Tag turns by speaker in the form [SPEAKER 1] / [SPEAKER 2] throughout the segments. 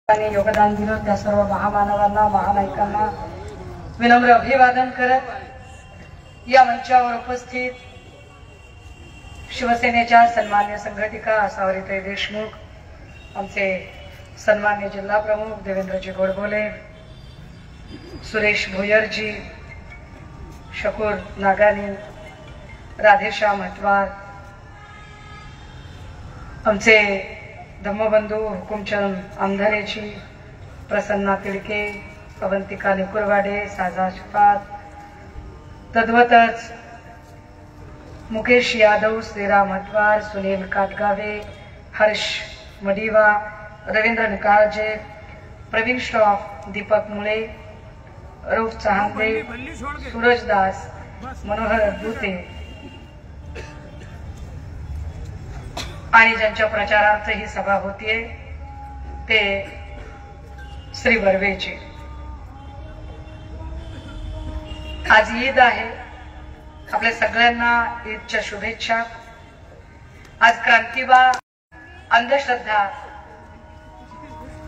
[SPEAKER 1] योगदान दिलं त्या सर्व महामानवांना महानायकांना विनम्र अभिवादन करत या मंचावर उपस्थित शिवसेनेच्या सन्मान्य संघटिका सावरीताई देशमुख, आमचे सन्मान्य जिल्हा प्रमुख देवेंद्रजी गोडबोले, सुरेश भोयरजी, शकूर नागानी, राधेश्याम हटवार, आमचे धम्मबंधू हुकुमचंद आमधारेजी, प्रसन्ना तिडके, अवंतिका निकुरवाडे, साजा शफात, तद्वतच मुकेश यादव, श्रीराम हटवार, सुनील काटगावे, हर्ष मडिवा, रवींद्र निकाळजे, प्रवीण श्रॉफ, दीपक मुळे, रऊफ चहांदे, सूरज दास, मनोहर दूते आणि ज्यांच्या प्रचारार्थ ही सभा होतीये ते श्री बर्वेजी। आज ईद आहे, आपल्या सगळ्यांना ईदच्या शुभेच्छा। आज क्रांतिबा अंधश्रद्धा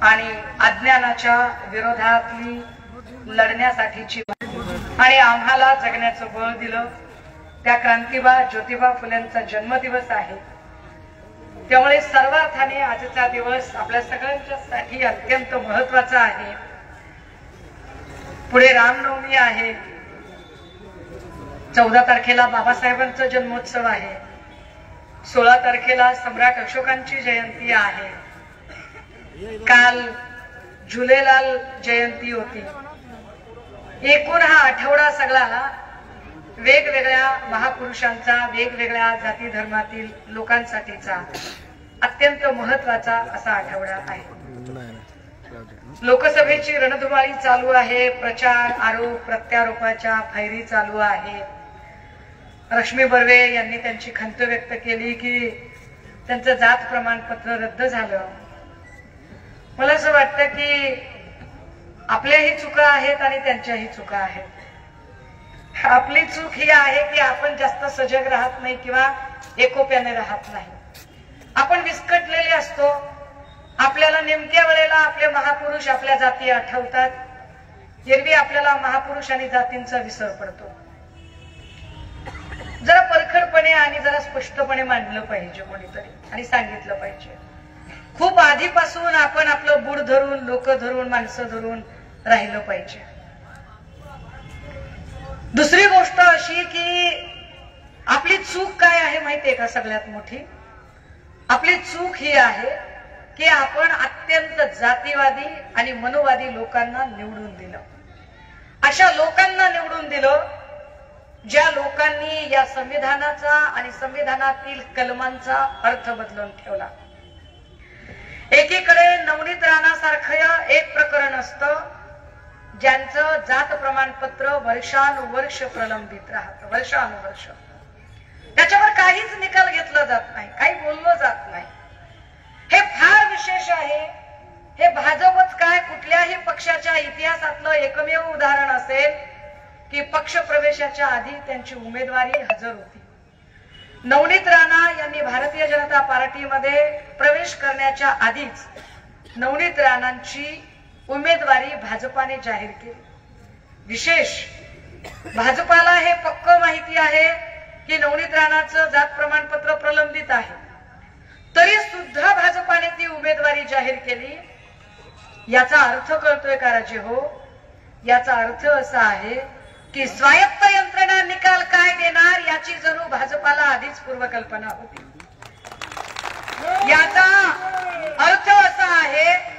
[SPEAKER 1] आणि अज्ञानाच्या विरोधातली लढण्यासाठीची आणि आम्हाला जगण्याचं बळ दिलं त्या क्रांतिबा ज्योतिबा फुलेंचा जन्मदिवस आहे। त्यामुळे सर्वार्थाने आजचा दिवस आपल्या सगळ्यांच्यासाठी अत्यंत महत्त्वाचा आहे। पुढे रामनवमी आहे, 14 तारखेला बाबासाहेबांचा जन्मोत्सव आहे, 16 तारखेला सम्राट अशोकांची जयंती आहे, काल झुलेलाल जयंती होती। एकूण हा आठवडा सगळा वेगवेगळ्या महापुरुषांचा, वेगवेगळ्या जाती धर्मातील लोकांसाठीचा अत्यंत महत्वाचा असा आठवडा आहे। लोकसभेची रणधुमाळी चालू आहे, प्रचार आरोप प्रत्यारोपाच्या फैरी चालू आहे। रश्मी बर्वे यांनी त्यांची खंत व्यक्त केली की त्यांचं जात प्रमाणपत्र रद्द झालं। मला असं वाटतं की आपल्याही चुका आहेत आणि त्यांच्याही चुका आहेत। आपली चूक ही आहे की आपण जास्त सजग राहत नाही किंवा एकोप्याने राहत नाही। आपण विस्कटलेले असतो, आपल्याला नेमक्या वेळेला आपले महापुरुष आपल्या जाती आठवतात। एरवी आपल्याला महापुरुष आणि जातींचा विसर पडतो। जरा परखडपणे आणि जरा स्पष्टपणे मांडलं पाहिजे कोणीतरी आणि सांगितलं पाहिजे। खूप आधीपासून आपण आपलं बुड धरून, लोक धरून, माणसं धरून राहिलं पाहिजे। दुसरी गोष्ट अशी की आपली चूक काय आहे माहितीये का? सगळ्यात मोठी आपली चूक ही आहे की आपण अत्यंत जातीवादी आणि मनोवादी लोकांना निवडून दिलं। अशा लोकांना निवडून दिलं ज्या लोकांनी या संविधानाचा आणि संविधानातील कलमांचा अर्थ बदलून ठेवला। एकीकडे नवनीत राणासारखं एक प्रकरण असतं ज्यांचं जात प्रमाणपत्र वर्षानुवर्ष प्रलंबित राहतं, वर्षानुवर्ष त्याच्यावर काहीच निकाल घेतला जात नाही, काही बोललं जात नाही। हे फार विशेष आहे। हे भाजपच काय कुठल्याही पक्षाच्या इतिहासातलं एकमेव उदाहरण असेल की पक्ष प्रवेशाच्या आधी त्यांची उमेदवारी हजर होती। नवनीत राणा यांनी भारतीय जनता पार्टीमध्ये प्रवेश करण्याच्या आधीच नवनीत राणांची उमेदवारी भाजपाने जाहीर केली। विशेष भाजपाला हे पक्क माहिती आहे की नवनीत राणाचं जात प्रमाणपत्र प्रलंबित आहे, तरी सुद्धा भाजपाने ती उमेदवारी जाहीर केली। याचा अर्थ कळतोय का राजे हो? याचा अर्थ असा आहे की स्वायत्त यंत्रणा निकाल काय देणार याची जणू भाजपाला आधीच पूर्वकल्पना होती। याचा अर्थ असा आहे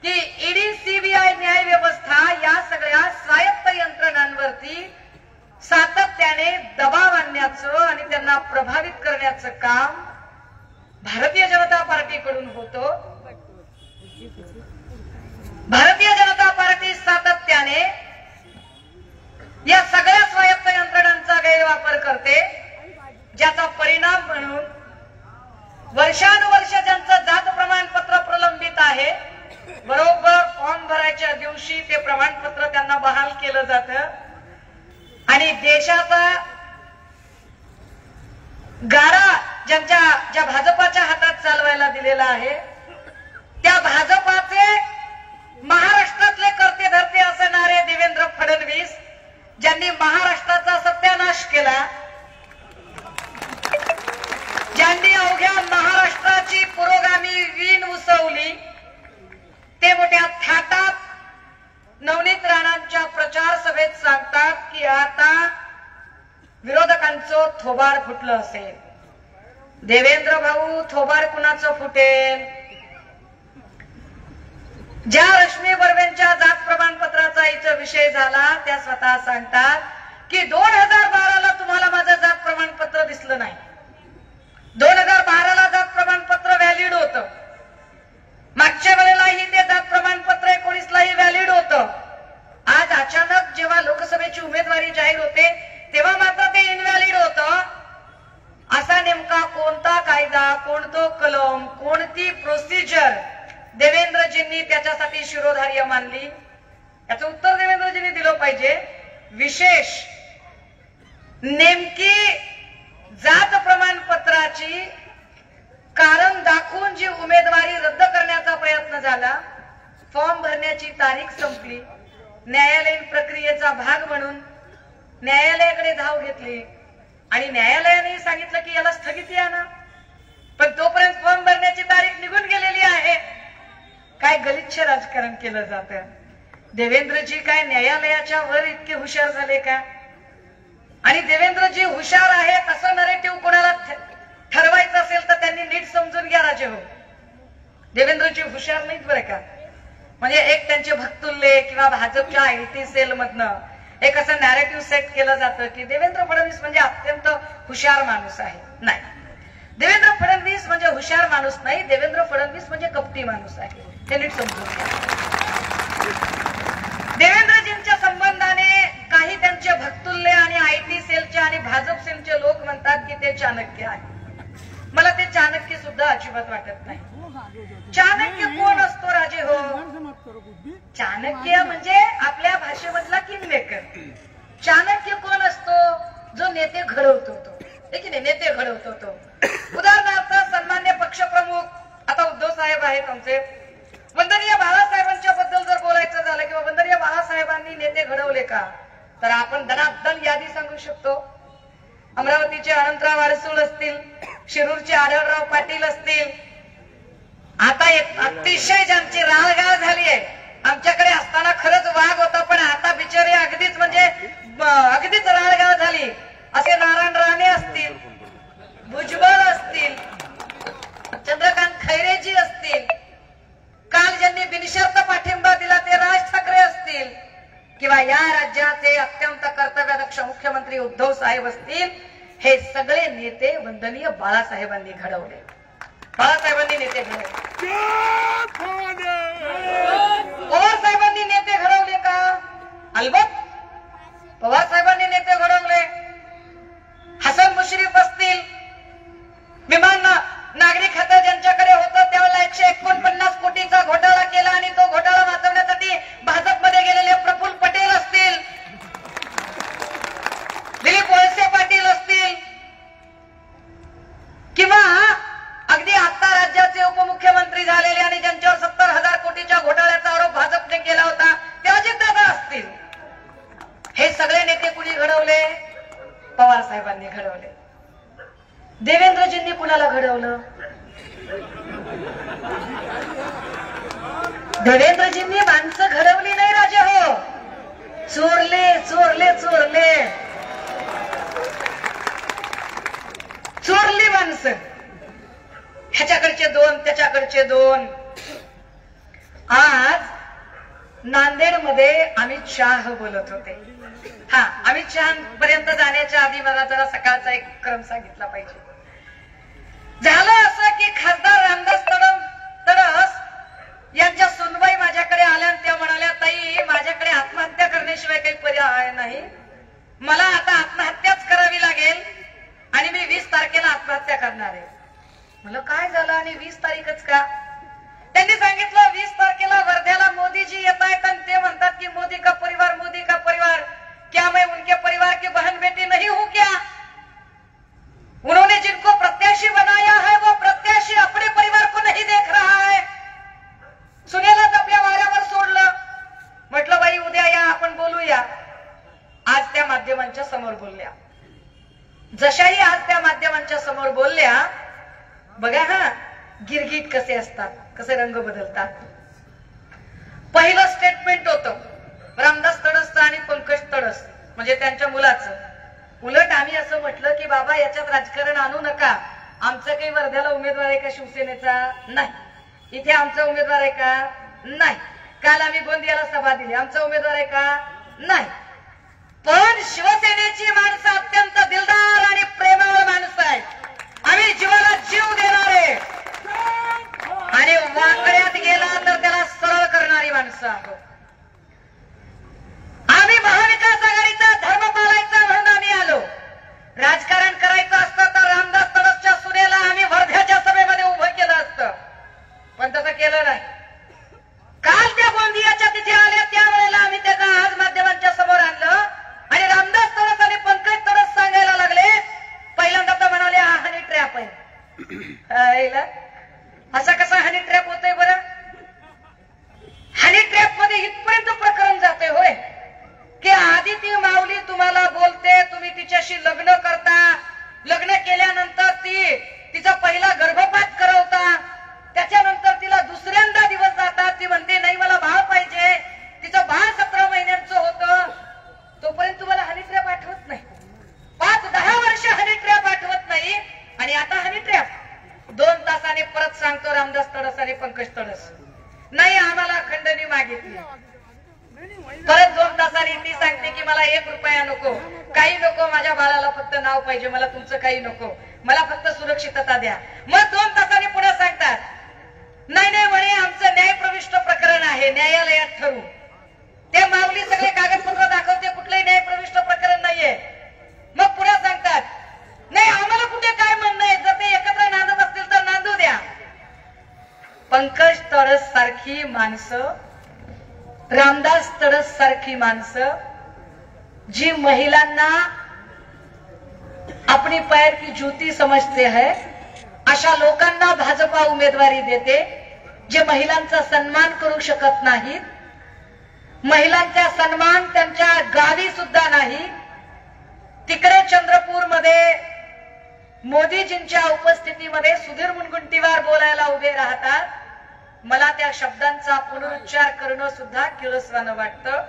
[SPEAKER 1] की ईडी, सीबीआय, न्याय व्यवस्था या सगळ्या स्वायत्त यंत्रणांवरती सातत्याने दबाव आणण्याचं आणि त्यांना प्रभावित करण्याचं काम भारतीय जनता पार्टीकडून होतं। भारतीय जनता पार्टी सातत्याने या सगळ्या स्वायत्त यंत्रणांचा गैरवापर करते, ज्याचा परिणाम म्हणून वर्षानुवर्ष ज्यांचं जात प्रमाणपत्र प्रलंबित आहे, बरोबर फॉर्म भरायच्या दिवशी ते प्रमाणपत्र त्यांना बहाल केलं जातं आणि देशाचा गाडा ज्या भाजपाच्या हातात चालवायला दिलेला आहे त्या भाजपाचे भाऊंचं थोबाड फुटलं असेल. देवेंद्र भाऊ थोबाड कुणाचं फुटेल? ज्या रश्मी बर्वेंच्या जात प्रमाणपत्राचा इथं विषय झाला त्या स्वतः सांगतात की 2012ला तुम्हाला माझं जात प्रमाणपत्र दिसलं नाही. 2012ला जात प्रमाणपत्र व्हॅलिड होतं. मागच्या वेळेलाही ते जात प्रमाणपत्र 19लाही व्हॅलिड होतं. आज अचानक जेव्हा लोकसभेची उमेदवारी जाहीर होते तेव्हा मात्र ते इनव्हॅलिड होतं. असा नेमका कोणता कायदा, कोणतं कलम, कोणती प्रोसिजर देवेंद्रजींनी त्याच्यासाठी शिरोधार्य मानली? याचं उत्तर देवेंद्रजींनी दिलं पाहिजे. विशेष नेमकी जात प्रमाणपत्राची कारण दाखवून जी उमेदवारी रद्द करण्याचा प्रयत्न झाला, फॉर्म भरण्याची तारीख संपली, न्यायालयीन प्रक्रियेचा भाग म्हणून न्यायालयाकडे धाव घेतली आणि न्यायालयाने सांगितलं की याला स्थगिती आणा. पण तोपर्यंत फॉर्म भरण्याची तारीख निघून गेलेली आहे. काय गलिच्छ राजकारण केलं जातं. देवेंद्रजी काय न्यायालयाच्या वर इतके हुशार झाले का? आणि देवेंद्रजी हुशार आहेत असं नरेटिव्ह कोणाला ठरवायचं असेल तर त्यांनी नीट समजून घ्या राजे हो. देवेंद्रजी हुशार नाहीत बरं का. म्हणजे एक त्यांचे भक्तुल्ले किंवा भाजपच्या आयटी सेल मधनं एक असं नॅरेटिव्ह सेट केलं जातं की देवेंद्र फडणवीस म्हणजे अत्यंत हुशार माणूस आहे. नाही, देवेंद्र फडणवीस म्हणजे हुशार माणूस नाही, देवेंद्र फडणवीस म्हणजे कपटी माणूस आहे. हे नीट समजून घ्या. देवेंद्रजींच्या संबंधाने काही त्यांचे भक्तुल्ले आणि आयटी सेलचे आणि भाजप सेलचे लोक म्हणतात की ते चाणक्य आहे. मला ते चाणक्य सुद्धा अजिबात वाटत नाही. चाणक्य कोण असतो राजे हो? चाणक्य म्हणजे आपल्या भाषेमधला किंगमेकर. चाणक्य कोण असतो? जो नेते घडवतो तो. की नाही, नेते घडवतो तो. उदाहरणार्थ सन्मान्य पक्षप्रमुख आता उद्धव साहेब आहेत आमचे. वंदनीय बाळासाहेबांच्या बद्दल जर बोलायचं झालं किंवा वंदनीय बाळासाहेबांनी नेते घडवले का, तर आपण दनादन यादी सांगू शकतो. अमरावतीचे अनंतराव अडसूळ असतील, शिरूरचे आढळराव पाटील असतील. आता एक अतिशय ज्यांची राळगाळ झाली आहे. आमच्याकडे असताना खरंच वाघ होता, पण आता बिचारे अगदीच म्हणजे अगदीच राळगाळ झाली. असे नारायण राणे असतील, भुजबळ असतील, चंद्रकांत खैरेजी असतील, काल ज्यांनी बिनशर्त पाठिंबा दिला ते राज ठाकरे असतील, किंवा या राज्याचे अत्यंत कर्तव्यदक्ष मुख्यमंत्री उद्धव साहेब असतील. हे सगळे नेते वंदनीय बाळासाहेबांनी घडवले. बाळासाहेबांनी नेते घडवले. पवार साहेबांनी नेते घडवले का? अलबत्त पवार साहेबांनी नेते घडवले. हसन मुश्रीफ असतील, विमान नागरी खातं ज्यांच्याकडे होतं त्यावेळेला 149 कोटीचा घोटाळा केला आणि तो घोटाळा वाचवण्यासाठी भाजपमध्ये गेलेले प्रफुल्ल पटेल असतील, दिलीप वळसे पाटील असतील, किंवा अगदी आता राज्याचे उपमुख्यमंत्री झालेले आणि ज्यांच्यावर 70,000 कोटीच्या घोटाळ्याचा आरोप भाजपने केला होता ते अजितदादा असतील. हे सगळे नेते कुणी घडवले? पवार साहेबांनी घडवले. देवेंद्रजींनी कुणाला घडवलं? देवेंद्रजींनी माणसं घडवली नाही राजे हो, चोरले चोरले चोरले चोरली माणसं. ह्याच्याकडचे दोन, त्याच्याकडचे दोन. आज नांदेडमध्ये अमित शाह बोलत होते. हा, अमित शाह पर्यंत जाण्याच्या आधी मला जरा सकाळचा एक क्रम सांगितला पाहिजे. झालं असं की खासदार रामदास तडस यांच्या सुनबाई माझ्याकडे आल्या आणि त्या म्हणाल्या, ताई माझ्याकडे आत्महत्या करण्याशिवाय काही पर्याय नाही, मला आता आत्महत्याच करावी लागेल आणि मी 20 तारखेला आत्महत्या करणार आहे. म्हणलं काय झालं आणि 20 तारीखच का? त्यांनी सांगितलं 20 तारखेला वर्ध्याला मोदीजी येत आहेत आणि ते म्हणतात की मोदी का परिवार, मोदी का परिवार, क्या मैं उनके परिवार की बहन बेटी नहीं हूं क्या? उन्होंने जिनको प्रत्याशी बनाया है वो प्रत्याशी अपने परिवार को नहीं देख रहा है. सुनेलाच आपल्या वाऱ्यावर सोडलं. म्हटलं बाई उद्या या, आपण बोलूया. आज त्या माध्यमांच्या समोर बोलल्या. जशाही आज त्या माध्यमांच्या समोर बोलल्या, बघा हा गिरगीट कसे असतात, कसे रंग बदलतात. पहिलं स्टेटमेंट होतं रामदास तडसचं आणि पंकज तडस म्हणजे त्यांच्या मुलाचं. उलट आम्ही असं म्हटलं की बाबा याच्यात राजकारण आणू नका, आमचं काही वर्ध्याला उमेदवार आहे का शिवसेनेचा? नाही. इथे आमचा उमेदवार आहे का? नाही. काल आम्ही गोंदियाला सभा दिली, आमचा उमेदवार आहे का? नाही. पण शिवसेनेची माणसं अत्यंत दिलदार आणि प्रेमळ माणसं आहेत. आम्ही जीवाला जीव देणारे आणि वाकड्यात गेला तर त्याला सरळ करणारी माणसं आहोत. आम्ही महाविकास आघाडीचा धर्म पाळायचा म्हणून आम्ही आलो. राजकारण करायचं असतं तर रामदास तडसच्या सुनेला आम्ही वर्ध्याच्या सभेमध्ये उभं केलं असतं, पण तसं केलं नाही. काल त्या गोंदियाच्या तिथे आल्या त्यावेळेला आम्ही त्यांना आज माध्यमांच्या समोर आणलं आणि रामदास तडस आणि पंकज तडस सांगायला लागले. पहिल्यांदा तर म्हणाले हा हनी ट्रॅप आहे. असा कसा हनी ट्रॅप होतोय बरं? हनी ट्रॅप मध्ये इथपर्यंत प्रकरण जाते होय की आधी ती माऊली तुम्हाला बोलते, तुम्ही तिच्याशी लग्न करता, लग्न केल्यानंतर तिचा पहिला गर्भपात करवता, त्याच्यानंतर तिला दुसऱ्यांदा दिवस जातात, ती म्हणते नाही मला बाळ पाहिजे, तिचं बाळ 17 महिन्यांचं होतं, तोपर्यंत तुम्हाला हनी ट्रॅप आठवत नाही. 5-10 वर्ष हनी ट्रॅप आठवत नाही आणि आता हनी ट्रॅप 2 तासाने परत सांगतो रामदास तडस आणि पंकज तडस. नाही आम्हाला खंडणी मागितली, परत 2 तासांनी ती सांगते की मला 1 रुपया नको, काही नको, माझ्या बाळाला फक्त नाव पाहिजे, मला तुमचं काही नको, मला फक्त सुरक्षितता द्या. मग 2 तासांनी पुन्हा सांगतात नाही नाही म्हणे आमचं न्यायप्रविष्ट प्रकरण आहे, न्यायालयात ठरवू. ते माऊली सगळे कागदपत्र दाखवते, कुठलंही न्यायप्रविष्ट प्रकरण नाहीये. मग पुन्हा सांगतात नाही आम्हाला कुठे काय म्हणणं आहे, जर ते एकत्र नांदत असतील तर नांदू द्या. पंकज तडस सारखी माणसं, रामदास तडस सारखी माणसं जी महिलांना अपनी पैर की जूती समजते है, अशा लोकांना भाजपा उमेदवारी देते, जे महिलांचा सन्मान करू शकत नाहीत, महिलांचा सन्मान त्यांच्या गावी सुद्धा नाही. तिकडे चंद्रपूरमध्ये मोदीजींच्या उपस्थितीमध्ये सुधीर मुनगंटीवार बोलायला उभे राहतात. मला त्या शब्दांचा पुनरुच्चार करणं सुद्धा किळसवानं वाटतं,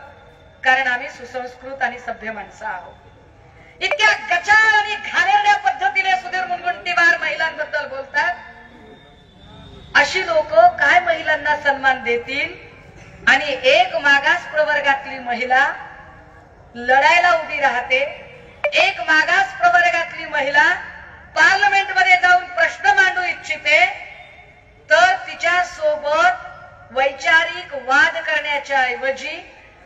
[SPEAKER 1] कारण आम्ही सुसंस्कृत आणि सभ्य माणसं आहोत. इतक्या गचाळ आणि घाणेरड्या पद्धतीने सुधीर मुनगंटीवार महिलांबद्दल बोलतात. अशी लोक काय महिलांना सन्मान देतील? आणि एक मागास प्रवर्गातली महिला लढायला उभी राहते, एक मागास प्रवर्गातली महिला पार्लमेंटमध्ये जाऊन प्रश्न मांडू इच्छिते, तर तिच्या सोबत वैचारिक वाद करण्याच्या ऐवजी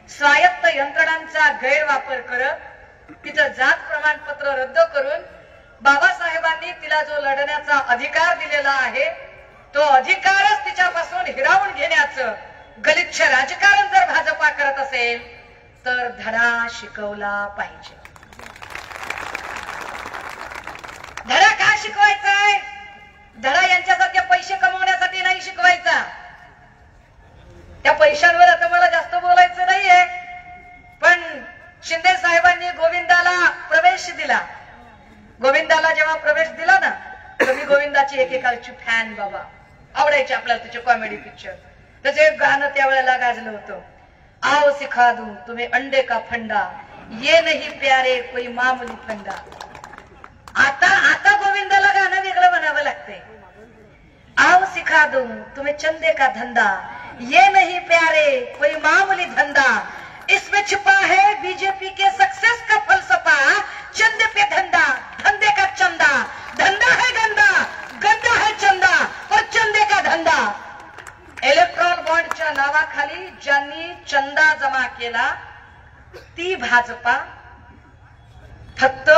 [SPEAKER 1] स्वायत्त यंत्रणांचा गैरवापर करत तिचं जात प्रमाणपत्र रद्द करून बाबासाहेबांनी तिला जो लढण्याचा अधिकार दिलेला आहे तो अधिकारच तिच्यापासून हिरावून घेण्याचं गलिच्छ राजकारण जर भाजपा करत असेल तर धडा शिकवला पाहिजे. धडा का शिकवायचा आहे? धडा यांच्यासारखे पैसे कमवण्यासाठी नाही शिकवायचा. त्या पैशांवर आता मला जास्त बोलायचं नाहीये, पण शिंदे साहेबांनी गोविंदाला प्रवेश दिला. गोविंदाला जेव्हा प्रवेश दिला ना, तर मी गोविंदाची एकेकाळची फॅन बाबा, आवडायचे आपल्याला त्याचे कॉमेडी पिक्चर. त्याचं एक गाणं त्यावेळेला गाजलं होतं, आओ सिखा दूं तुम्हें अंडे का फंडा, ये नहीं प्यारे कोई मामूली फंडा. आता गोविंदाला गाणं वेगळं म्हणावं लागतंय. आओ सिखा दूं तुम्हें चंदे का धंधा, ये नहीं प्यारे कोई मामूली धंधा, इसमें छिपा है बीजेपी के सक्सेस का फलसफा, चंदे पे धंधा, धंधे का चंदा, धंधा है गंदा, गंदा है चंदा और चंदे का धंदा. इलेक्ट्रॉल बॉन्डच्या नावाखाली ज्यांनी चंदा जमा केला ती भाजपा फक्त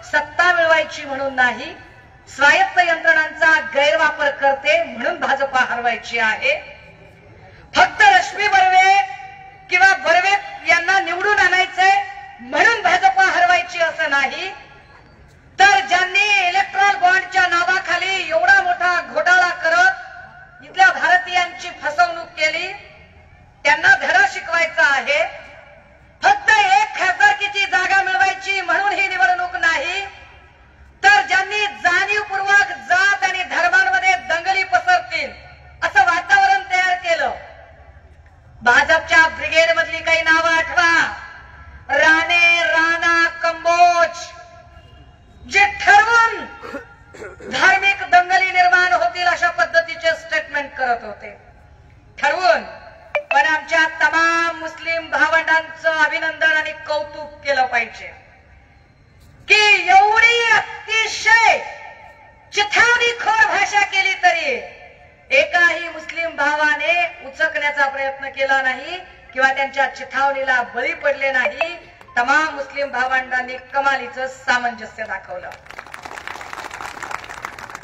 [SPEAKER 1] सत्ता मिळवायची म्हणून नाही, स्वायत्त यंत्रणांचा गैरवापर करते म्हणून भाजपा हरवायची आहे. फक्त रश्मी बर्वे किंवा बर्वे यांना निवडून आणायचंय म्हणून भाजपा हरवायची असं नाही, तर ज्यांनी इलेक्ट्रॉल बॉन्डच्या नावाखाली एवढा मोठा घोटाळा करत इथल्या भारतीयांची फसवणूक केली त्यांना धडा शिकवायचा आहे. फक्त एक खासदारकीची जागा मिळवायची म्हणून ही निवडणूक नाही, तर ज्यांनी जाणीवपूर्वक जात आणि धर्मांमध्ये दंगली पसरतील असं वातावरण तयार केलं. भाजपच्या ब्रिगेड मधली काही नावं आठवा, राणे, राणा, कंबोज, मुस्लिम भावंडांचं अभिनंदन आणि कौतुक केलं पाहिजे की एवढी अतिशय चिथावणीखोर भाषा केली तरी एकाही मुस्लिम भावाने उचकण्याचा प्रयत्न केला नाही किंवा त्यांच्या चिथावणीला बळी पडले नाही. तमाम मुस्लिम भावंडांनी कमालीचं सामंजस्य दाखवलं.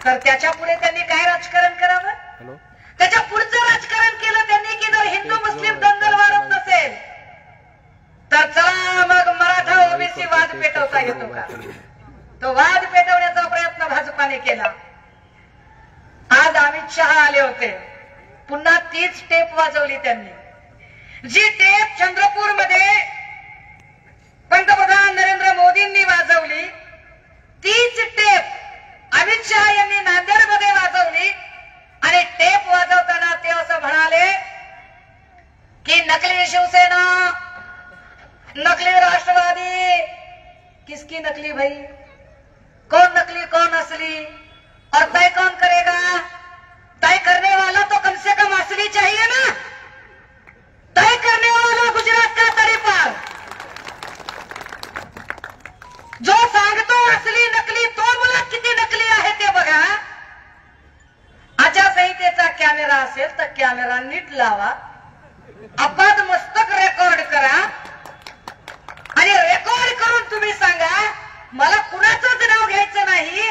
[SPEAKER 1] तर त्याच्या पुढे त्यांनी काय राजकारण करावं? त्याच्या पुढचं राजकारण केलं त्यांनी की जर हिंदू मुस्लिम दंगल वाढत नसेल तर चला मग मराठा ओबीसी वाद पेटवता येतो का? तो वाद पेटवण्याचा प्रयत्न भाजपाने केला. आज अमित शहा आले होते, पुन्हा तीच टेप वाजवली त्यांनी. जी टेप चंद्रपूरमध्ये पंतप्रधान नरेंद्र मोदींनी वाजवली तीच टेप अमित शहा यांनी नांदेडमध्ये वाजवली. आणि टेप वाजवताना ते असं म्हणाले की नकली शिवसेना, नकली राष्ट्रवादी. किसकी नकली भाई? कौन नकली कौन असली और तय कौन करेगा? तय करने वाला तो कम से कम असली चाहिए ना. तय करने वाला गुजरात का तरीपार जो सांगतो असली नकली तो मुला किती नकली आहे ते बघा. आचारसंहितेचा कॅमेरा असेल तर कॅमेरा नीट लावा, अपाद मस्तक रेकॉर्ड करा आणि रेकॉर्ड करून तुम्ही सांगा. मला कुणाचंच नाव घ्यायचं नाही,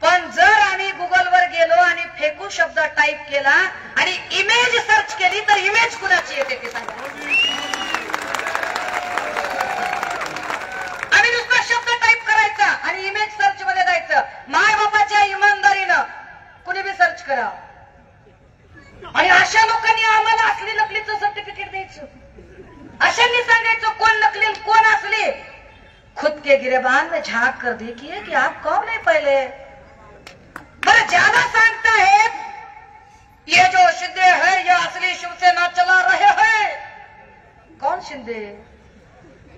[SPEAKER 1] पण जर आम्ही गुगलवर गेलो आणि फेकू शब्द टाईप केला आणि इमेज सर्च केली तर इमेज कुणाची येते ते सांगा. आम्ही नुसता शब्द टाईप करायचा आणि इमेज सर्च मध्ये जायचं. माय बापाच्या इमानदारीनं कुणी बी सर्च करा आणि अशा लोकांनी आम्हाला असली नकलीचं सर्टिफिकेट द्यायचं. अशांनी सांगायचं कोण नकली कोण असली. खुद के गिरेबान में झांक कर देखिए कि आप कौन है पहले. पर ज्यादा सांगता है ये जो शिंदे है ये असली शिवसेना चला रहे हैं. कौन शिंदे?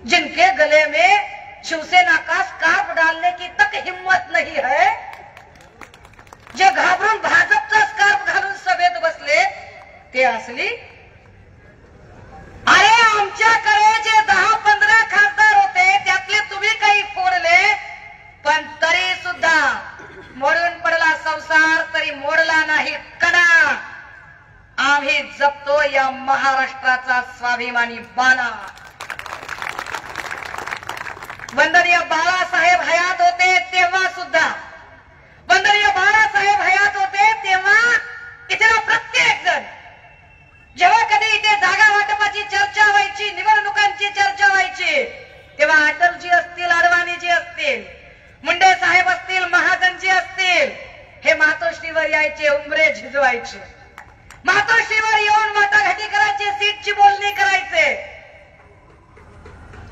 [SPEAKER 1] जिनके गले में शिवसेना का स्कार्फ डालने की तक हिम्मत नहीं है, जे घाबरून भाजपचा स्कार्फ घालून सभेत बसले ते असली. अरे आमच्याकडे जे 10-15 खासदार होते त्यातले तुम्ही काही फोडले, पण तरी सुद्धा मोडून पडला संसार तरी मोडला नाही कणा. आम्ही जपतो या महाराष्ट्राचा स्वाभिमानी बाणा. वंदनीय बाळासाहेब हयात होते तेव्हा सुद्धा, वंदनीय बाळासाहेब हयात होते तेव्हा इथला प्रत्येक जण जेव्हा कधी इथे जागा वाटपाची चर्चा व्हायची, निवडणुकांची चर्चा व्हायची, तेव्हा अटलजी असतील, अडवाणीजी असतील, मुंडे साहेब असतील, महाजनजी असतील, हे मातोश्रीवर यायचे, उंबरे झिजवायचे. मातोश्रीवर येऊन माताघाटी करायचे, सीटची बोलणी करायचे.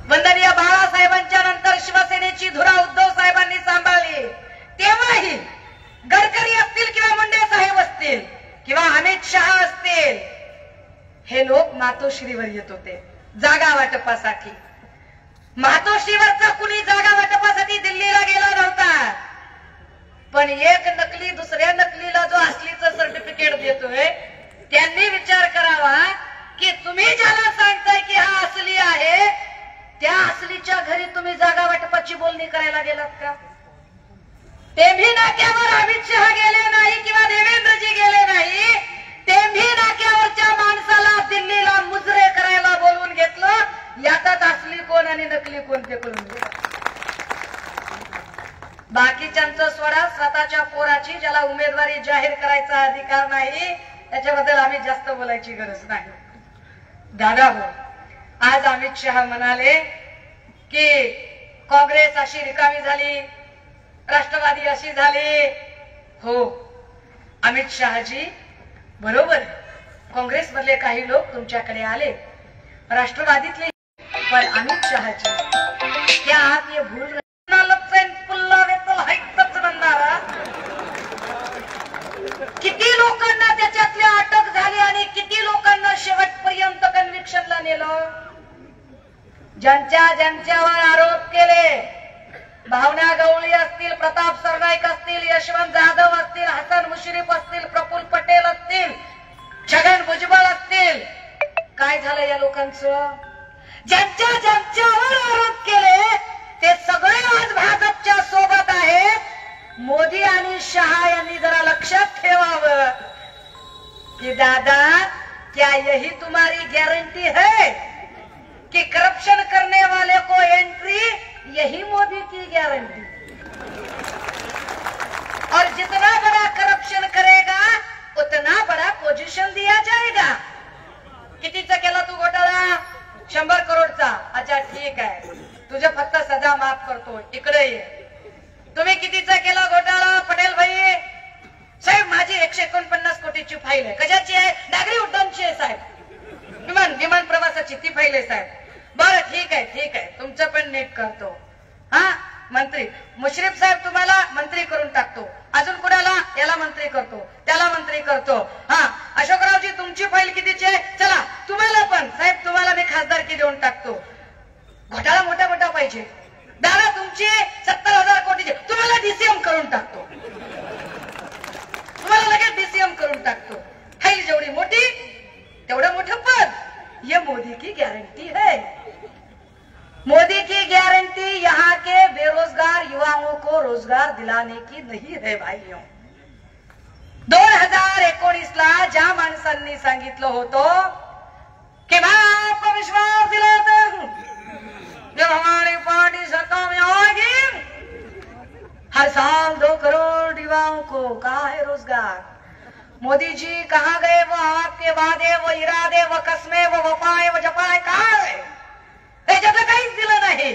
[SPEAKER 1] वंदनीय बाळासाहेबांच्या नंतर शिवसेनेची धुरा उद्धव साहेबांनी सांभाळली. तेव्हाही गडकरी असतील किंवा मुंडे साहेब असतील किंवा अमित शहा असतील, हे लोक मातोश्रीवर येत होते जागा वाटपासाठी. मातोश्रीवरचा कुणी जागा वाटपासाठी दिल्लीला गेला नव्हता. पण एक नकली दुसऱ्या नकलीला जो असलीचं सर्टिफिकेट देतोय त्यांनी विचार करावा की तुम्ही ज्याला सांगताय की हा असली आहे त्या असलीच्या घरी तुम्ही जागा वाटपाची बोलणी करायला गेलात का? तेभी नाक्यावर अमित शहा गेले नाही किंवा देवेंद्रजी गेले नाही, तेभी नाक्यावरच्या माणसाला दिल्लीला मुजरे करायला बोलवून घेतलं. याचाच असली कोण आणि नकली कोण ते कळून गेलं. बाकीच्यांचं सोडा, स्वतःच्या पोराची ज्याला उमेदवारी जाहीर करायचा अधिकार नाही त्याच्याबद्दल आम्ही जास्त बोलायची गरज नाही. दादा हो, आज अमित शहा म्हणाले की काँग्रेस अशी रिकामी झाली, राष्ट्रवादी अशी झाली. हो, अमित शहाजी बरोबर, काँग्रेस मधले काही लोक तुमच्याकडे आले, राष्ट्रवादीतले, पण अमित शहाजी क्या आप ये भूल रहे पुल्ला वेतल हायतच बनणारा. किती लोकांना त्याच्यातल्या अटक झाली आणि किती लोकांना शेवटपर्यंत कन्व्हिक्शनला नेलं. ज्यांच्यावर आरोप केले, भावना गवळी असतील, प्रताप सरनाईक असतील, यशवंत जाधव असतील, हसन मुश्रीफ असतील, प्रफुल्ल पटेल असतील, छगन भुजबळ असतील, काय झालं या लोकांचं? ज्यांच्यावर आरोप केले ते सगळे आज भाजपच्या सोबत आहेत. मोदी आणि शहा यांनी जरा लक्षात ठेवावं कि दादा, क्या यही तुम्हारी गारंटी है कि करप्शन करने वाले को एंट्री? यही मोदी की गारंटी। और जितना बड़ा करप्शन करेगा उतना बड़ा पोजीशन दिया जाएगा। कितीचा केला तू घोटाळा? 100 करोडचा। अच्छा ठीक आहे, तुझे फक्त सजा माफ करतो, इकडे ये। तुम्ही कितीचा केला घोटाळा पटेल भाई? साहेब माझी 149 कोटीची फाईल आहे। कशाची आहे? नागरी उड्डाणची आहे साहेब, विमान प्रवासाची ती फाईल आहे साहेब। बरं ठीक आहे, तुमचं पण नीट करतो। हा मंत्री मुश्रीफ साहेब तुम्हाला मंत्री करून टाकतो, अजून कुणाला? याला मंत्री करतो, त्याला मंत्री करतो। हा अशोकरावजी तुमची फाईल कितीची आहे? चला तुम्हाला पण साहेब, तुम्हाला मी खासदारकी देऊन टाकतो। घोटाळा मोठा मोठा पाहिजे। दादा तुमची 70,000 कोटीची, तुम्हाला डीसीएम करून टाकतो, तुम्हाला लगेच डीसीएम करून टाकतो। फाईल जेवढी मोठी तेवढं मोठं पद। ये मोदी की गारंटी है। मोदी की गारंटी यहाँ के बेरोजगार युवाओं को रोजगार दिलाने की नहीं है भाइयों। 2019ला ज्या माणसांनी सांगितलं होतं की मैं आपको विश्वास दिलाता हूं जब हमारी पार्टी सत्ता में आएगी हर साल 2 करोड़ युवाओं को कहा है रोजगार। मोदी जी कहाँ गए? वो आपके वादे, वो इरादे, वो कसमे, वो वफाए, वो जफाए कहाँ है? त्याच्यातलं काहीच दिलं नाही।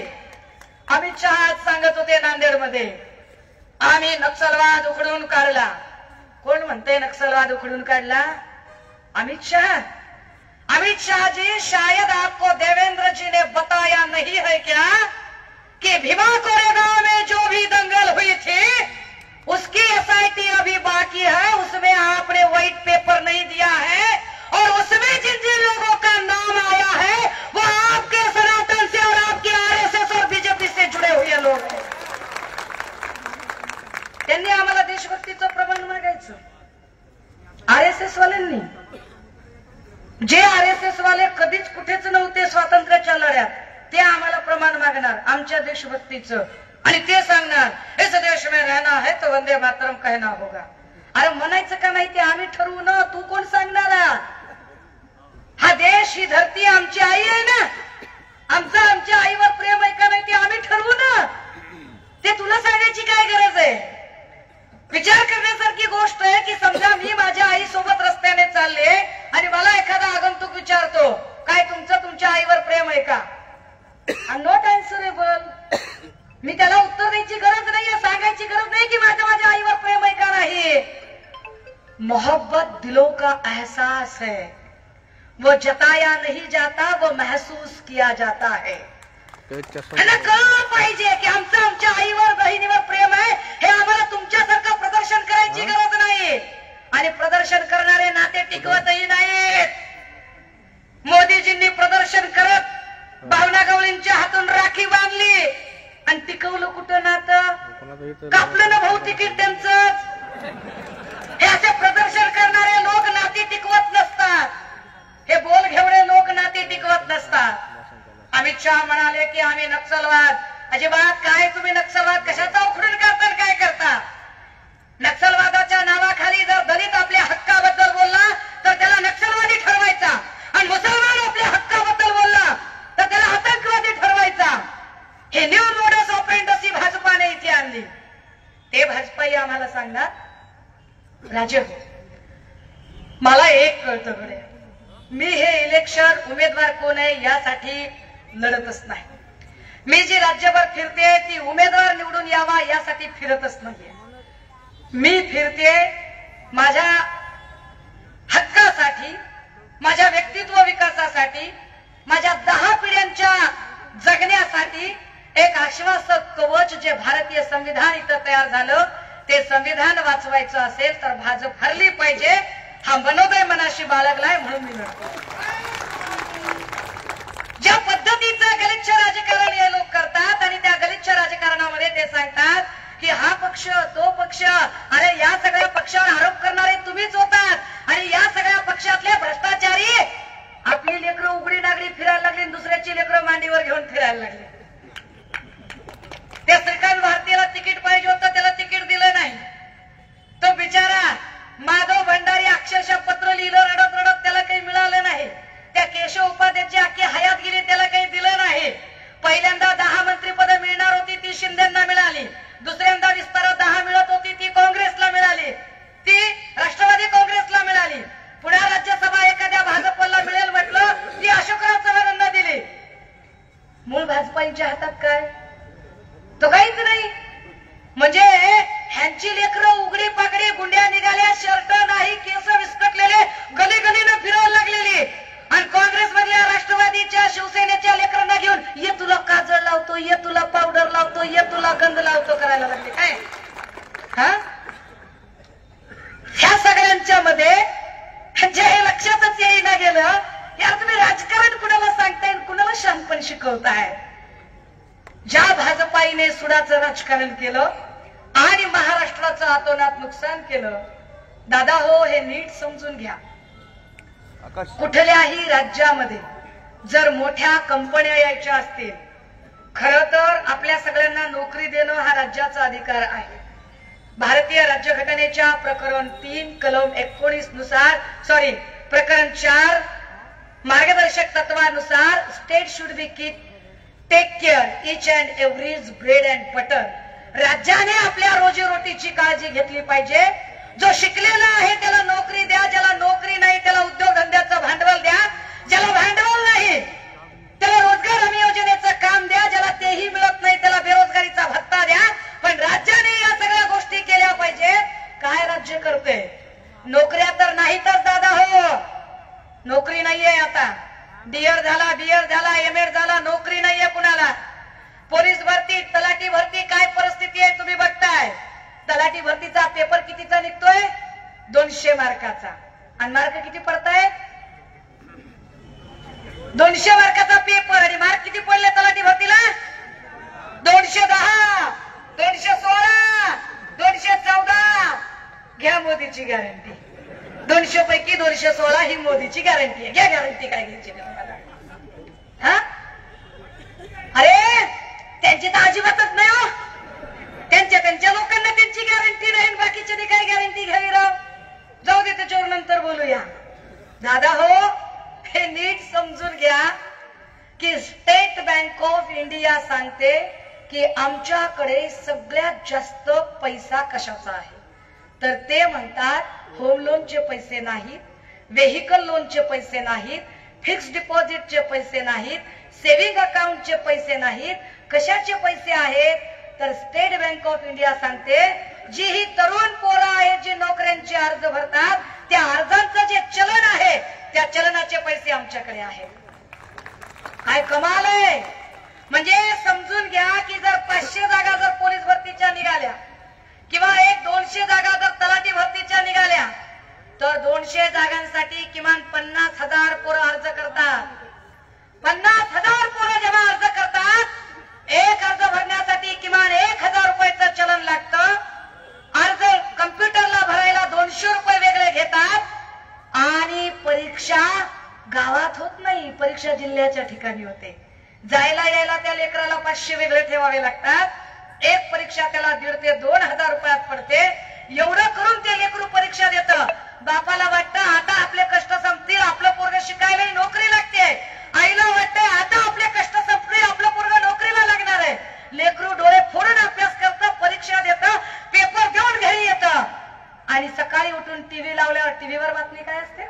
[SPEAKER 1] अमित शहा सांगत होते नांदेडमध्ये, आम्ही नक्षलवाद उखडून काढला। कोण म्हणते नक्षलवाद उखडून काढला? अमित शाह। अमित शाह जी, शायद आपको देवेंद्र जी ने बताया नहीं है क्या कि भीमा कोरेगांव में जो भी दंगल हुई थी उसकी एसआईटी अभी बाकी है, उसमें आपने व्हाइट पेपर नहीं दिया है और उसमें जिन जिन लोगों का नाम आया है वो आपके सनातन से और आपके आरएसएस और बीजेपी से जुड़े हुए लोग हैं। त्यांनी आम्हाला देशभक्तीचं प्रमाण मागायचं। आरएसएस वाल्यांनी, जे आरएसएस वाले कधीच कुठेच नव्हते स्वातंत्र्याच्या लढ्यात, ते आम्हाला प्रमाण मागणार आमच्या देशभक्तीचं आणि ते सांगणार इस देश में रहना है तो वंदे मातरम कहना होगा। अरे म्हणायचं का नाही ते आम्ही ठरवू ना, तू कोण सांगणार? हा देश, ही धरती आमची आई आहे ना, आमच्या आईवर प्रेम आहे का नाही ते आम्ही ठरवू ना, ते तुला सांगायची काय गरज आहे? विचार करण्यासारखी गोष्ट आहे की समजा मी माझ्या आई सोबत रस्त्याने चालले आणि मला एखादा आगंतुक विचारतो काय तुमच्या आईवर प्रेम आहे का? I am not answerable. मी त्याला उत्तर द्यायची गरज नाहीये, सांगायची गरज नाही की माझ्या आईवर प्रेम आहे का नाही। मोहब्बत दिलों का एहसास है, वो जताया नहीं जाता, वो महसूस किया जाता है। त्यांना कळलं पाहिजे की आमच्या आईवर बहिणीवर प्रेम आहे, हे आम्हाला तुमच्यासारखं प्रदर्शन करायची गरज नाही आणि प्रदर्शन करणारे नाते टिकवतही नाहीत। मोदीजींनी प्रदर्शन करत भावना गवळींच्या हातून राखी बांधली आणि टिकवलं कुठं नातं? कापलं ना भाऊ तिकीट त्यांचंच। हे असे प्रदर्शन करणारे लोक नाती टिकवत नसतात, हे बोल घेवडे लोक नाती टिकवत नसतात। अमित शहा म्हणाले की आम्ही नक्षलवाद, अजिबात काय तुम्ही नक्षलवाद कशाचा उखडून काढता, काय करता? नक्षलवादाच्या नावाखाली जर दलित आपल्या हक्काबद्दल बोलला तर त्याला नक्षलवादी ठरवायचा आणि मुसलमान आपल्या हक्काबद्दल बोलला तर त्याला आतंकवादी ठरवायचा। हे न्यू मॉडस ऑपरेंडसी भाजपाने इथे आणली। ते भाजपाई आम्हाला सांगणार राजे हो, मला एक कळतं गड्या, मी हे इलेक्शन उमेदवार कोण आहे यासाठी लढतच नाही। मी जी राज्यभर फिरते ती उमेदवार निवडून यावा यासाठी फिरतच नाहीये। मी फिरते माझ्या हक्कासाठी, माझ्या व्यक्तित्व विकासासाठी, माझ्या 10 पिढ्यांच्या जगण्यासाठी एक आश्वासक कवच जे भारतीय संविधान इथं तयार झालं ते संविधान वाचवायचं असेल तर भाजप हरली पाहिजे, हा मनोदय मनाशी बाळगलाय म्हणून मी लढतो। ज्या पद्धतीचं गलिच्छ राजकारण हे लोक करतात आणि त्या गलिच्छ राजकारणामध्ये ते सांगतात की हा पक्ष तो पक्ष, अरे या सगळ्या पक्षावर आरोप करणारे तुम्हीच होतात आणि या सगळ्या पक्षातले भ्रष्टाचारी आपली लेकरं उघडी नागडी फिरायला लागली, दुसऱ्याची लेकरं मांडीवर घेऊन फिरायला लागली. त्या श्रीकांत भारतीला तिकीट पाहिजे होतं, त्याला तिकीट दिलं नाही. तो बिचारा माधव भंडारी अक्षरशः पत्र लिहिलं रडत रडत, त्याला काही मिळालं नाही. त्या केशव उपाध्यायची अख्खी हयात गेली, त्याला काही दिलं नाही. पहिल्यांदा 10 मंत्रिपद मिळणार होती, ती शिंदेंना मिळाली. दुसऱ्यांदा विस्तारात 10 मिळत होती, ती काँग्रेसला मिळाली, ती राष्ट्रवादी काँग्रेसला मिळाली. पुन्हा राज्यसभा एखाद्या भाजपला मिळेल म्हटलं, ती अशोकराव चव्हाणांना दिली. मूळ भाजपाच्या हातात काय? तो काहीच नाही. म्हणजे ह्यांची लेकरं उघडी पाकडी गुंड्या निघाल्या, शर्ट नाही, केस विस्कटलेले, गली गलीनं फिरायला लागलेली. आणि काँग्रेस मधल्या, राष्ट्रवादीच्या, शिवसेनेच्या लेकरांना घेऊन ये तुला काजळ लावतो, ये तुला पावडर लावतो, ये तुला गंध लावतो करायला लागले. काय हा? ह्या सगळ्यांच्या मध्ये जे हे लक्षातच येईना गेलं, यार तुम्ही राजकारण कुणाला सांगताय, कुणाला शानपण शिकवताय? ज्या भाजपाईने सुडाचं राजकारण केलं आणि महाराष्ट्राचं अतोनात नुकसान केलं, दादा हो, हे नीट समजून घ्या. कुठल्याही राज्यामध्ये जर मोठ्या कंपन्या यायच्या असतील, खरं तर आपल्या सगळ्यांना नोकरी देणं हा राज्याचा अधिकार आहे. भारतीय राज्यघटनेच्या प्रकरण 3 कलम 19 नुसार, प्रकरण 4 मार्गदर्शक तत्वानुसार state should be take care each and every's bread and butter. राज्याने आपल्या रोजीरोटीची काळजी घेतली पाहिजे. जो शिकलेला आहे त्याला नोकरी द्या, ज्याला नोकरी नाही त्याला उद्योगधंद्याचं भांडवल द्या, ज्याला भांडवल नाही त्याला रोजगार हमी योजनेचं काम द्या, ज्याला तेही मिळत नाही त्याला बेरोजगारीचा भत्ता द्या. पण राज्याने या सगळ्या गोष्टी केल्या पाहिजे. काय राज्य करते? नोकऱ्या तर नाही तर दादा हो, नोकरी नाहीये. आता डीएड झाला, बीएड झाला, एमएड झाला, नोकरी नाहीये कुणाला. पोलीस भरती, तलाठी भरती, काय परिस्थिती आहे तुम्ही बघताय. तलाठी भरतीचा पेपर कितीचा निघतोय? 200 मार्काचा. आणि मार्क किती पडताय? 200 मार्काचा पेपर. आणि मार्क किती पडले तलाठी भरतीला? 210, 216, 214. घ्या मोदीची गॅरंटी. 200 पैकी 216 ही मोदीची गॅरंटी आहे. घ्या गॅरंटी. काय घ्यायची तुम्हाला? हा? अरे त्यांची तर अजिबातच नाही हो. त्यांच्या लोकांना त्यांची गॅरंटी नाही, बाकीच्या काय गॅरंटी घ्यावी राव. जाऊ दे, त्याच्यावर नंतर बोलूया. दादा हो, हे नीट समजून घ्या की स्टेट बँक ऑफ इंडिया सांगते की आमच्याकडे सगळ्यात जास्त पैसा कशाचा आहे, तर ते म्हणतात होम लोनचे पैसे नाहीत, व्हेकल लोनचे पैसे नाहीत, फिक्स डिपॉझिटचे पैसे नाहीत, सेव्हिंग अकाउंटचे पैसे नाहीत. कशाचे पैसे आहेत? तर स्टेट बँक ऑफ इंडिया सांगते जी ही तरुण पोरं आहेत, जी नोकऱ्यांचे अर्ज भरतात, त्या अर्जांचं जे चलन आहे त्या चलनाचे पैसे आमच्याकडे आहेत. काय कमाल आहे. म्हणजे समजून घ्या की जर 500 जागा जर पोलीस भरतीच्या निघाल्या किंवा 200 जागा जर तलाठी भरतीच्या निघाल्या, तर 200 जागांसाठी किमान 50,000 पोरं अर्ज करतात. 50,000 पोरं जेव्हा अर्ज करतात, एक अर्ज भरण्यासाठी किमान 1,000 रुपयाचं चलन लागतं. अर्ज कम्प्युटरला भरायला 200 रुपये वेगळे घेतात. आणि परीक्षा गावात होत नाही, परीक्षा जिल्ह्याच्या ठिकाणी होते. जायला यायला त्या लेकराला 500 वेगळे ठेवावे लागतात. एक परीक्षा त्याला 1,500 ते 2,000 रुपयात पडते. एवढं करून ते लेकरू परीक्षा देतं. बापाला वाटतं आता आपले कष्ट संपतील, आपलं पोरग शिकायला नोकरी लागते. आईला वाटतंय आता आपले कष्ट संपतील, आपलं पोरग नोकरीला लागणार आहे. लेकरू डोळे फोडून अभ्यास करतं, परीक्षा देतं, पेपर देऊन घरी येतं. आणि सकाळी उठून टीव्ही लावल्यावर टीव्हीवर बातमी काय असते?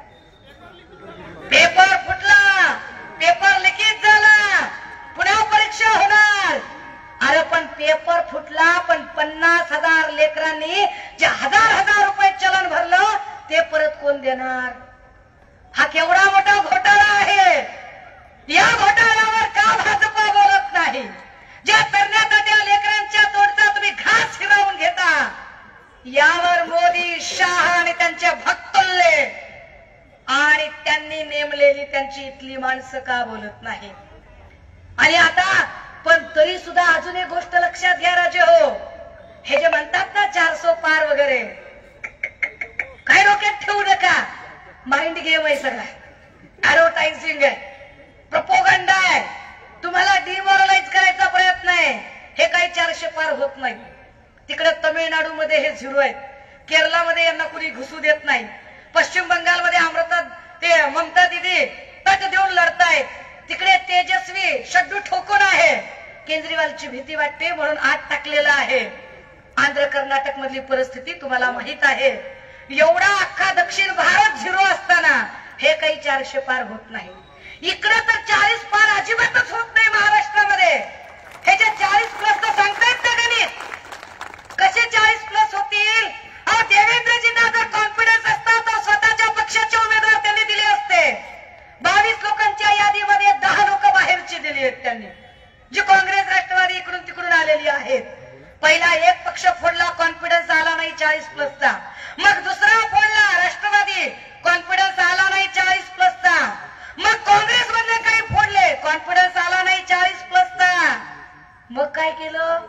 [SPEAKER 1] पेपर फुटला, पेपर लिकेज झाला, पुन्हा परीक्षा होणार. अरे पण पेपर फुटला, पण 50,000 लेकरांनी जे 1,000 रुपये चलन भरलं ते परत कोण देणार? हा केवढा मोठा घोटाळा आहे. या घोटाळ्यावर का भाजपा बोलत नाही? ज्या तरण्यात त्या लेकरांच्या तोडचा तुम्ही घास हिरावून घेता, यावर मोदी, शाह आणि त्यांचे भक्तुल्ले आणि त्यांनी नेमलेली त्यांची इथली माणसं का बोलत नाही? आणि आता पण तरी सुद्धा अजून एक गोष्ट लक्षात घ्या राजे हो, हे जे म्हणतात ना 400 पार वगैरे, काय डोक्यात ठेवू नका. माइंड गेम आहे सगळा. ऍडव्हर्टायझिंग आहे, प्रोपोगंडा आहे, तुम्हाला डिमोरलाइज करायचा प्रयत्न आहे. हे काही 400 पार होत नाही. तिकडे तमिळनाडूमध्ये हे 0 आहे, केरळमध्ये यांना कुणी घुसू देत नाही, पश्चिम बंगालमध्ये ममता दिदी तट देऊन लढतायत, तिकडे तेजस्वी शड्डू ठोकून आहे, केजरीवालची भीती वाटते म्हणून आत टाकलेलं आहे. आंध्र कर्नाटक मधली परिस्थिती तुम्हाला माहित आहे. एवढा अख्खा दक्षिण भारत 0 असताना हे काही 400 पार होत नाही. इकडे तर 40 पार अजिबातच होत नाही महाराष्ट्रामध्ये. हे जे 40+ तर सांगतायत का गणित? कसे 40+ होतील? अहो देवेंद्रजींना जर कॉन्फिडन्स असता तर स्वतःच्या पक्षाचे उमेदवार त्यांनी दिले असते. 22 लोकांच्या यादीमध्ये 10 लोक बाहेरची दिली आहेत त्यांनी, जी काँग्रेस राष्ट्रवादी इकडून तिकडून आलेली आहेत. पहिला एक पक्ष फोडला, कॉन्फिडन्स आला नाही 40+चा. मग दुसरा फोडला राष्ट्रवादी, कॉन्फिडन्स आला नाही 40+चा. मग काँग्रेस मधले काही फोडले, कॉन्फिडन्स आला नाही 40+चा. मग काय केलं?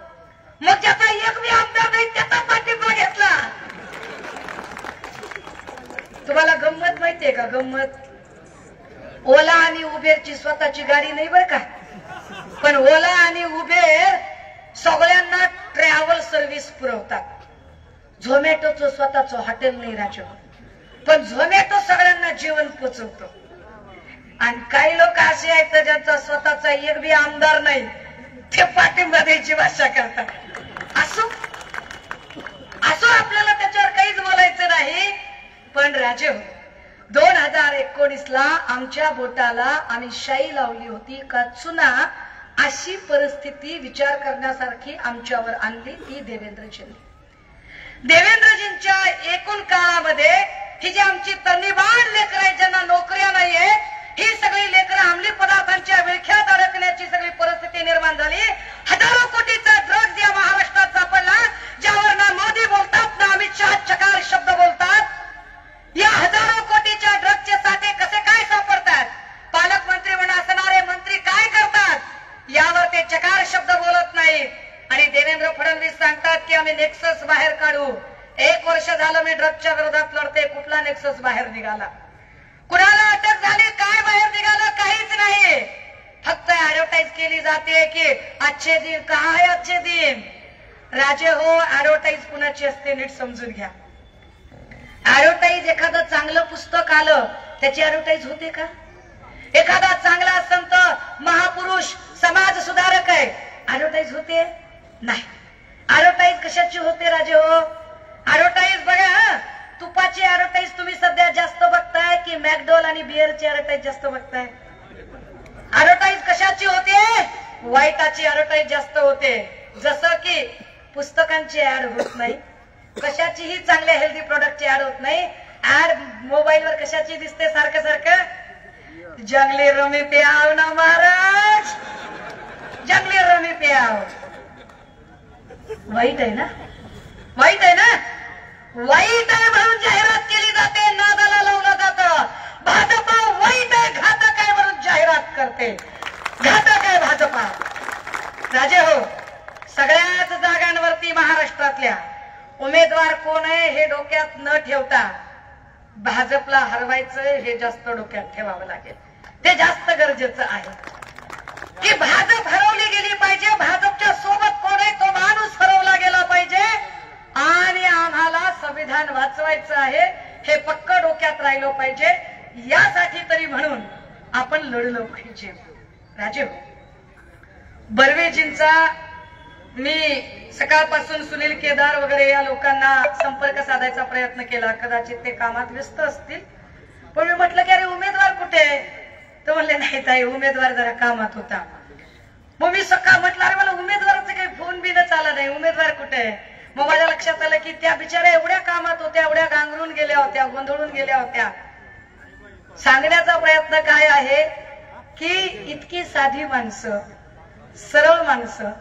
[SPEAKER 1] मग ज्याचा एक बी आमदार नाही त्याचा पाठिंबा घेतला. तुम्हाला गंमत माहितीये का? गंमत, ओला आणि उबेरची स्वतःची गाडी नाही बरं का, पण ओला आणि उबेर सगळ्यांना ट्रॅव्हल सर्व्हिस पुरवतात. झोमॅटोचं स्वतःचं हॉटेल नाही राजा, पण झोमॅटो सगळ्यांना जेवण पोचवतो. आणि काही लोक असे आहेत ज्यांचा स्वतःचा एक बी आमदार नाही, ते पाठिंबा द्यायची भाषा करतात. असो असो, आपल्याला त्याच्यावर काहीच बोलायचं नाही. पण राजे, 2019ला आमच्या बोटाला आम्ही शाई लावली होती का चुना, अशी परिस्थिती विचार करण्यासारखी आमच्यावर आणली ती देवेंद्रजींनी. देवेंद्रजींच्या एकूण काळामध्ये ही जी आमची तरणीबाण लेकरं आहेत, ज्यांना नोकऱ्या नाहीये, ही सगळी लेकरं अंमली पदार्थांच्या विळख्यात अडकण्याची सगळी परिस्थिती निर्माण झाली. हजारो कोटीचा ड्रग्ज या महाराष्ट्रात सापडला, ज्यावर ना मोदी बोलतात ना अमित शहा चकार शब्द बोलतात. या हजारो कोटीच्या ड्रग्जचे साठे कसे काय सापडतात, पालकमंत्री म्हणून असणारे मंत्री काय करतात, यावर ते चकार शब्द बोलत नाहीत. आणि देवेंद्र फडणवीस सांगतात की आम्ही नेक्सस बाहेर काढू. 1 वर्ष झालं मी ड्रग्जच्या विरोधात लढते, कुठला नेक्सस बाहेर निघाला? कुणाला अटक झाली? काय बाहेर निघालं? काहीच नाही. फक्त ऍडव्हर्टाईज केली जाते की अच्छे दिन, कहा है अच्छे दिन? राजे हो, ऍडव्हर्टाईज कुणाची असते नीट समजून घ्या. ऍडव्हर्टाईज एखादं चांगलं पुस्तक आलं त्याची ऍडव्हर्टाईज होते का? एखादा चांगला संत, महापुरुष, समाज सुधारक आहे, ऍडव्हर्टाईज होते? नाही. ऍडव्हर्टाईज कशाची होते राजे हो? ऍडव्हर्टाईज बघा, तुपाची ऍडव्हर्टाईज तुम्ही सध्या जास्त बघताय की मॅकडोल आणि बिअरची ऍडव्हर्टाईज जास्त बघताय? ऍडव्हर्टाईज कशाची होते? वाईटाची ऍडव्हर्टाईज जास्त होते. जसं की पुस्तकांची ऍड होत नाही, कशाचीही चांगल्या हेल्दी प्रोडक्टची ऍड होत नाही. ऍड मोबाईलवर कशाची दिसते सारखं सारखं? जंगली रमी प्याव ना महाराज, जंगली रमी प्याव. वाईट आहे ना? वाईट आहे ना? वाईट आहे म्हणून जाहिरात केली जाते, नादाला लावलं जातं. भाजपा वाईट आहे, घातक आहे म्हणून जाहिरात करते. घातक आहे भाजपा. राजे हो, सगळ्याच जागांवरती महाराष्ट्रातल्या उमेदवार कोण आहे हे डोक्यात न ठेवता भाजपला हरवायचं हे जास्त डोक्यात ठेवावं लागेल. ते जास्त गरजेचं आहे की भाजप हरवली गेली पाहिजे. भाजपच्या सोबत कोण आहे तो माणूस हरवला गेला पाहिजे. आणि आम्हाला संविधान वाचवायचं आहे हे पक्क डोक्यात राहिलं पाहिजे. यासाठी तरी म्हणून आपण लढलो पाहिजे. राजे हो, बर्वेजींचा मी सकाळपासून सुनील केदार वगैरे या लोकांना संपर्क साधायचा प्रयत्न केला. कदाचित ते कामात व्यस्त असतील, पण मी म्हटलं की अरे उमेदवार कुठे? तर म्हणले नाही ताई, उमेदवार जरा कामात होता. मग मी सकाळ म्हटलं अरे मला उमेदवाराचा काही फोन बी न चाला नाही, उमेदवार कुठे? मग माझ्या लक्षात आलं की त्या बिचाऱ्या एवढ्या कामात होत्या, एवढ्या गांगरून गेल्या होत्या, गोंधळून गेल्या होत्या. सांगण्याचा प्रयत्न काय आहे की इतकी साधी माणसं, सरळ माणसं,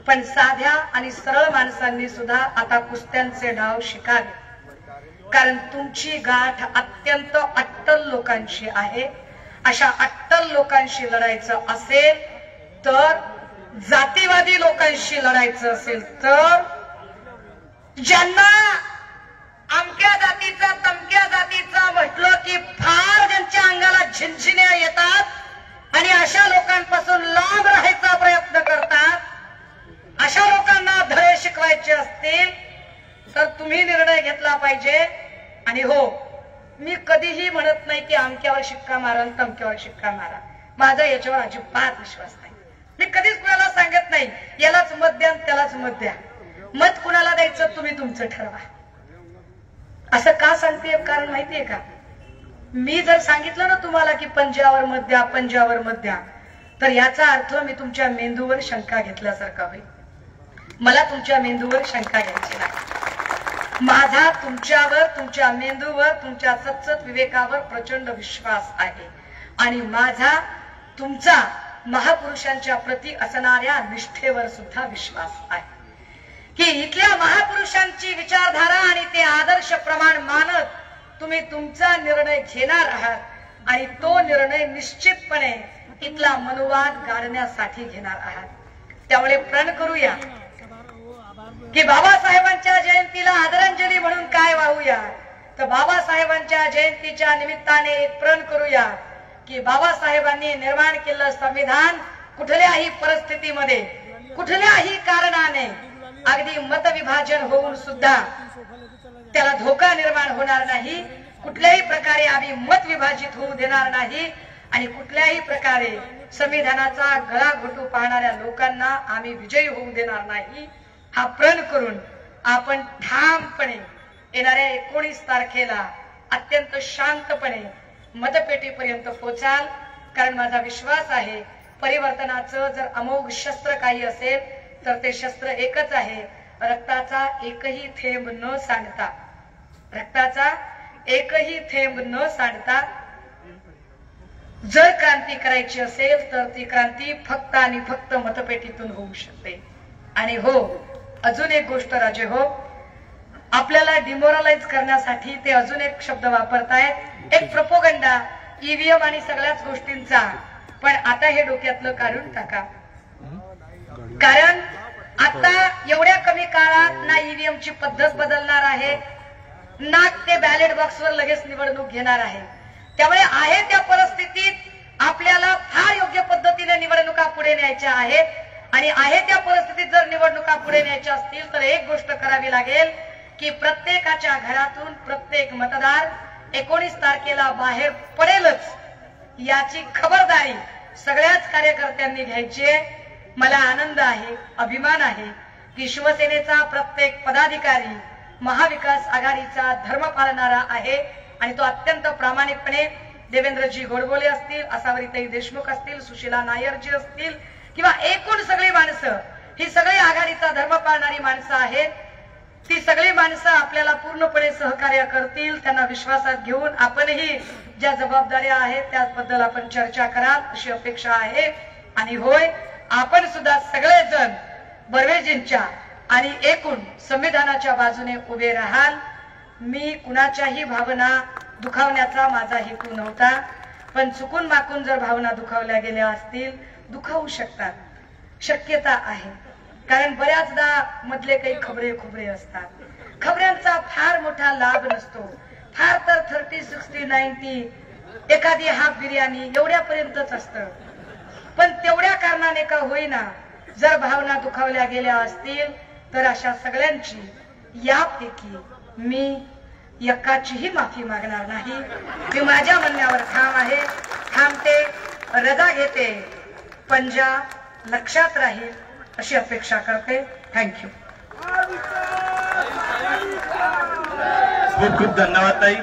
[SPEAKER 1] पण साध्या आणि सरळ माणसांनी सुद्धा आता कुस्त्यांचे डाव शिकावे. कारण तुमची गाठ अत्यंत अट्टल लोकांशी आहे. अशा अट्टल लोकांशी लढायचं असेल तर, जातीवादी लोकांशी लढायचं असेल तर, ज्यांना अमक्या जातीचा तमक्या जातीचा म्हटलं की फार त्यांच्या अंगाला झिंझिण्या येतात आणि अशा लोकांपासून लांब राहायचा प्रयत्न करतात. अशा लोकांना धडे शिकवायचे असतील तर तुम्ही निर्णय घेतला पाहिजे. आणि हो, मी कधीही म्हणत नाही की अमक्यावर शिक्का मारा आणि तमक्यावर शिक्का मारा. माझा याच्यावर अजिबात विश्वास नाही. मी कधीच कुणाला सांगत नाही यालाच मत द्या त्यालाच मत द्या. मत कुणाला द्यायचं तुम्ही तुमचं ठरवा. असं का सांगते कारण माहितीये का, मी जर सांगितलं ना तुम्हाला की पंजावर मत द्या पंजावर मत द्या, तर याचा अर्थ मी तुमच्या मेंदूवर शंका घेतल्यासारखा होईल. मला तुमच्या मेंदूवर शंका घ्यायची नाही. माझा तुमच्यावर, तुमच्या मेंदूवर, तुमच्या सतसत विवेकावर प्रचंड विश्वास आहे. आणि माझा तुमचा महापुरुषांच्या प्रती असणाऱ्या निष्ठेवर सुद्धा विश्वास आहे की इथल्या महापुरुषांची विचारधारा आणि ते आदर्श प्रमाण मानत तुम्ही तुमचा निर्णय घेणार आहात आणि तो निर्णय निश्चितपणे इथला मनोवाद गाडण्यासाठी घेणार आहात. त्यामुळे प्रण करूया की बाबासाहेबांच्या जयंतीला आदरांजली म्हणून काय वाहूया, तर बाबासाहेबांच्या जयंतीच्या निमित्ताने एक प्रण करूया की बाबासाहेबांनी निर्माण केलेलं संविधान कुठल्याही परिस्थितीमध्ये कुठल्याही कारणाने अगदी मतविभाजन होऊन सुद्धा त्याला धोका निर्माण होणार नाही. कुठल्याही प्रकारे आम्ही मत विभाजित होऊ देणार नाही आणि कुठल्याही प्रकारे संविधानाचा गळा घोटू पाहणाऱ्या लोकांना आम्ही विजयी होऊ देणार नाही. हा प्रण करून आपण ठामपणे येणाऱ्या 19 तारखेला अत्यंत शांतपणे मतपेटीपर्यंत पोचाल. कारण माझा विश्वास आहे परिवर्तनाचं जर अमोघ शस्त्र काही असेल तर ते शस्त्र एकच आहे, रक्ताचा एकही थेंब न सांडता, रक्ताचा एकही थेंब न सांडता जर क्रांती करायची असेल तर ती क्रांती फक्त आणि फक्त मतपेटीतून होऊ शकते. आणि हो, अजून एक गोष्ट राजे हो, आपल्याला डिमोरलाइज करण्यासाठी ते अजून एक शब्द वापरतायत, एक प्रोपोगंडा ईव्हीएम आणि सगळ्याच गोष्टींचा. पण आता हे डोक्यातलं काढून टाका. कारण आता एवढ्या कमी काळात ना ईव्हीएमची पद्धत बदलणार आहे ना ते बॅलेट बॉक्सवर लगेच निवडणूक घेणार आहे. त्यामुळे आहे त्या परिस्थितीत आपल्याला फार योग्य पद्धतीने निवडणुका पुढे न्यायच्या आहेत. आणि आहे त्या परिस्थितीत जर निवडणुका पुढे न्यायच्या असतील तर एक गोष्ट करावी लागेल की प्रत्येकाच्या घरातून प्रत्येक मतदार 19 तारखेला बाहेर पडेलच याची खबरदारी सगळ्याच कार्यकर्त्यांनी घ्यायची आहे. मला आनंद आहे, अभिमान आहे की शिवसेनेचा प्रत्येक पदाधिकारी महाविकास आघाडीचा धर्म पाळणारा आहे आणि तो अत्यंत प्रामाणिकपणे देवेंद्रजी गोडबोले असतील, आसावरीताई देशमुख असतील, सुशीला नायरजी असतील किंवा एकूण सगळी माणसं, ही सगळी आघाडीचा धर्म पाळणारी माणसं आहेत. ती सगळी माणसं आपल्याला पूर्णपणे सहकार्य करतील. त्यांना विश्वासात घेऊन आपणही ज्या जबाबदाऱ्या आहेत त्याबद्दल आपण चर्चा कराल अशी अपेक्षा आहे. आणि होय, आपण सुद्धा सगळेजण बर्वेजींच्या आणि एकूण संविधानाच्या बाजूने उभे राहाल. मी कुणाच्याही भावना दुखावण्याचा माझा हेतू नव्हता, पण चुकून माकून जर भावना दुखावल्या गेल्या असतील, दुखावू शकतात, शक्यता आहे. कारण बऱ्याचदा मधले काही खबरे असतात. खबऱ्यांचा फार मोठा लाभ नसतो. फार तर 30, 60, 90 एखादी हाफ बिर्याणी एवढ्यापर्यंतच असतं. पण तेवढ्या कारणाने का होईना जर भावना दुखावल्या गेल्या असतील तर अशा सगळ्यांची यापैकी मी एकाचीही माफी मागणार नाही. मी माझ्या म्हणण्यावर ठाम आहे, थांबते, रजा घेते. पंजा लक्षात राहील अशी अपेक्षा करते. थँक्यू.
[SPEAKER 2] खूप खूप धन्यवाद ताई.